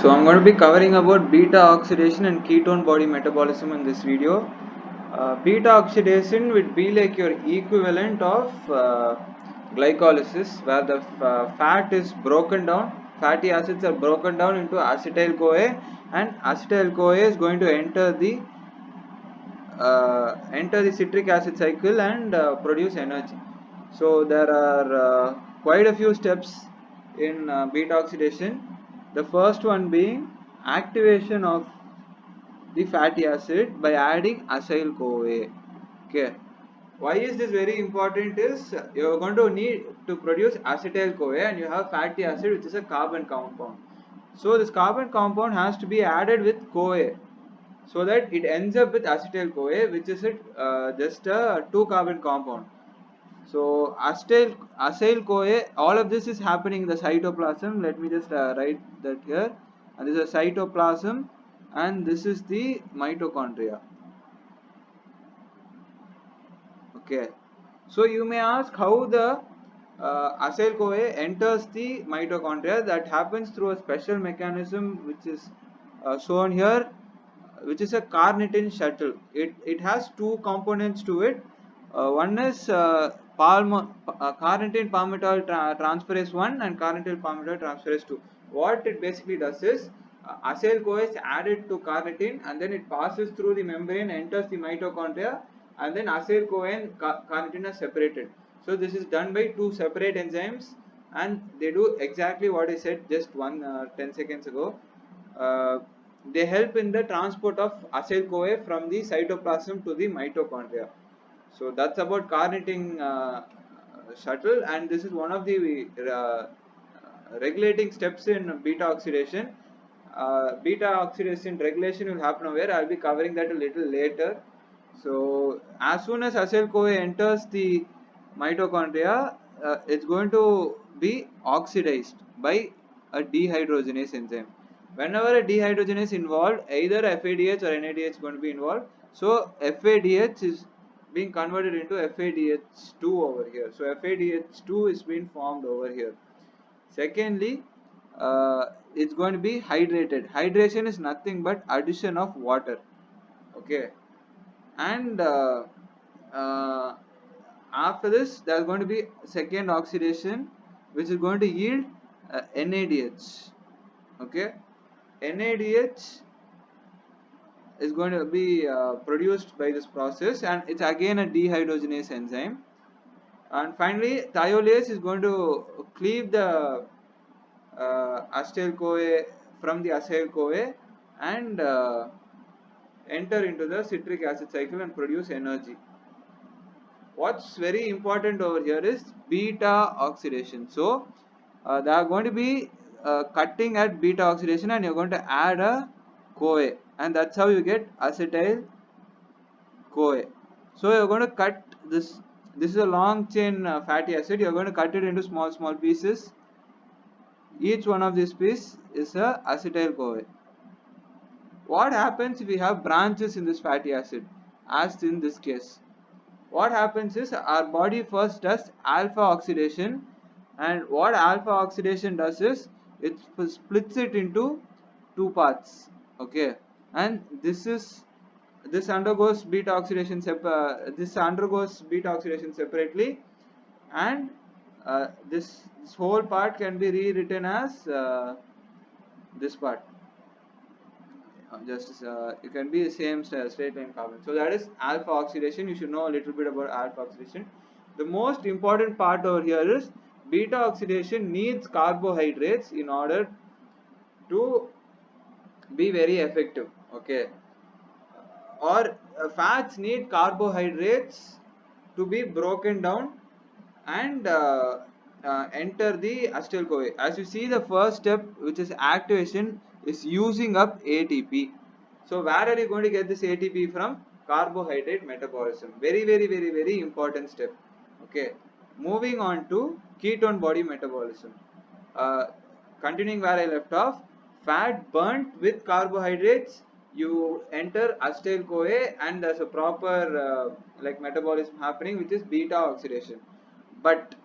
So I'm going to be covering about beta oxidation and ketone body metabolism in this video. Beta oxidation would be like your equivalent of glycolysis, where the fat is broken down, fatty acids are broken down into acetyl CoA, and acetyl CoA is going to enter the citric acid cycle and produce energy. So there are quite a few steps in beta oxidation. The first one being activation of the fatty acid by adding acyl CoA. Okay. Why is this very important is you're going to need to produce acetyl CoA and you have fatty acid which is a carbon compound. So this carbon compound has to be added with CoA so that it ends up with acetyl CoA, which is just a 2 carbon compound. So acyl CoA, all of this is happening in the cytoplasm. Let me just write that here. And this is a cytoplasm and this is the mitochondria. Okay. So you may ask how the acyl CoA enters the mitochondria. That happens through a special mechanism which is shown here, which is a carnitine shuttle. It has two components to it. One is carnitine palmitoyl transferase 1 and carnitine palmitoyl transferase 2. What it basically does is acyl CoA is added to carnitine and then it passes through the membrane, enters the mitochondria, and then acyl CoA and carnitine are separated. So this is done by two separate enzymes and they do exactly what I said just 10 seconds ago. Uh, they help in the transport of acyl CoA from the cytoplasm to the mitochondria. So that's about carnitine shuttle, and this is one of the regulating steps in beta oxidation. Beta oxidation regulation will happen over. I'll be covering that a little later. So as soon as acyl CoA enters the mitochondria, it's going to be oxidized by a dehydrogenase enzyme. Whenever a dehydrogenase is involved, either FADH or NADH is going to be involved. So FADH is being converted into FADH2 over here. So FADH2 is being formed over here. Secondly, it's going to be hydrated. Hydration is nothing but addition of water. Okay, and uh, after this, there is going to be second oxidation, which is going to yield NADH. Okay, NADH is going to be produced by this process, and it's again a dehydrogenase enzyme. And finally thiolase is going to cleave the acetyl CoA from the acyl CoA and enter into the citric acid cycle and produce energy. What's very important over here is beta oxidation. So they are going to be cutting at beta oxidation and you're going to add a CoA, and that's how you get acetyl CoA. So you're going to cut this. This is a long chain fatty acid. You're going to cut it into small pieces. Each one of these pieces is a acetyl CoA. What happens if we have branches in this fatty acid, as in this case? What happens is our body first does alpha oxidation, and what alpha oxidation does is it splits it into two parts. Okay, and this undergoes beta oxidation separately, and this whole part can be rewritten as this part. Just it can be the same straight line carbon. So that is alpha oxidation. You should know a little bit about alpha oxidation. The most important part over here is beta oxidation needs carbohydrates in order to be very effective. Okay, or fats need carbohydrates to be broken down and enter the acetyl CoA. As you see, the first step, which is activation, is using up ATP. So where are you going to get this ATP from? Carbohydrate metabolism. Very important step. Okay, moving on to ketone body metabolism. uh, Continuing where I left off, fat burnt with carbohydrates, you enter acetyl CoA and there's a proper like metabolism happening, which is beta oxidation. But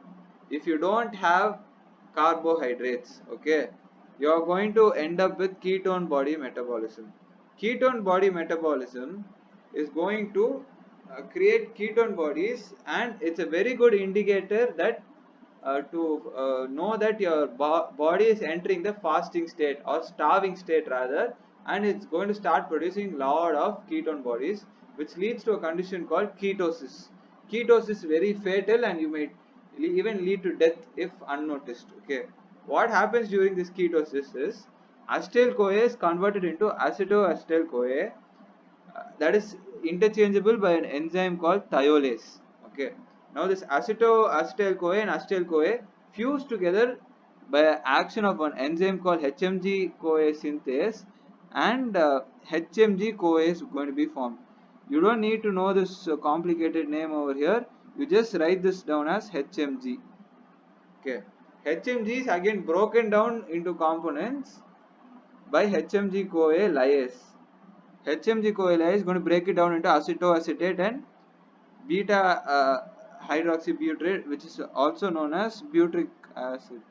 if you don't have carbohydrates, okay, you are going to end up with ketone body metabolism. Ketone body metabolism is going to create ketone bodies, and it's a very good indicator that to know that your body is entering the fasting state or starving state rather, and it's going to start producing lot of ketone bodies, which leads to a condition called ketosis. Ketosis is very fatal, and you may even lead to death if unnoticed. Okay, what happens during this ketosis is acetyl CoA is converted into acetoacetyl CoA, that is interchangeable by an enzyme called thiolase. Okay, now this acetoacetyl CoA and acetyl CoA fuse together by action of an enzyme called HMG CoA synthase, and HMG CoA is going to be formed. You don't need to know this complicated name over here, you just write this down as HMG. Okay, HMG is again broken down into components by HMG CoA lyase. HMG CoA lyase is going to break it down into acetoacetate and beta hydroxybutyrate, which is also known as butyric acid.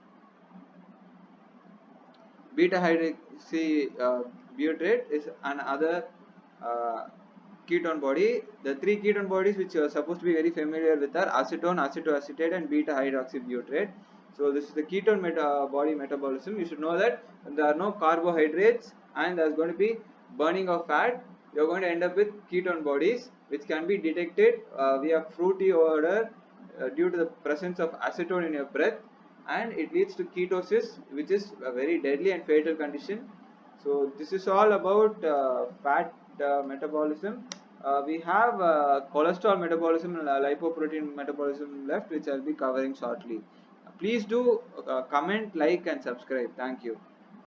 Beta hydroxybutyrate is another uh, ketone body. The three ketone bodies which you are supposed to be very familiar with are acetone, acetoacetate, and beta hydroxybutyrate. So this is the ketone body metabolism. You should know that there are no carbohydrates and there is going to be burning of fat. You are going to end up with ketone bodies which can be detected via fruity odor due to the presence of acetone in your breath, and it leads to ketosis, which is a very deadly and fatal condition. So this is all about fat metabolism. We have cholesterol metabolism and lipoprotein metabolism left, which I'll be covering shortly. Please do comment, like, and subscribe. Thank you.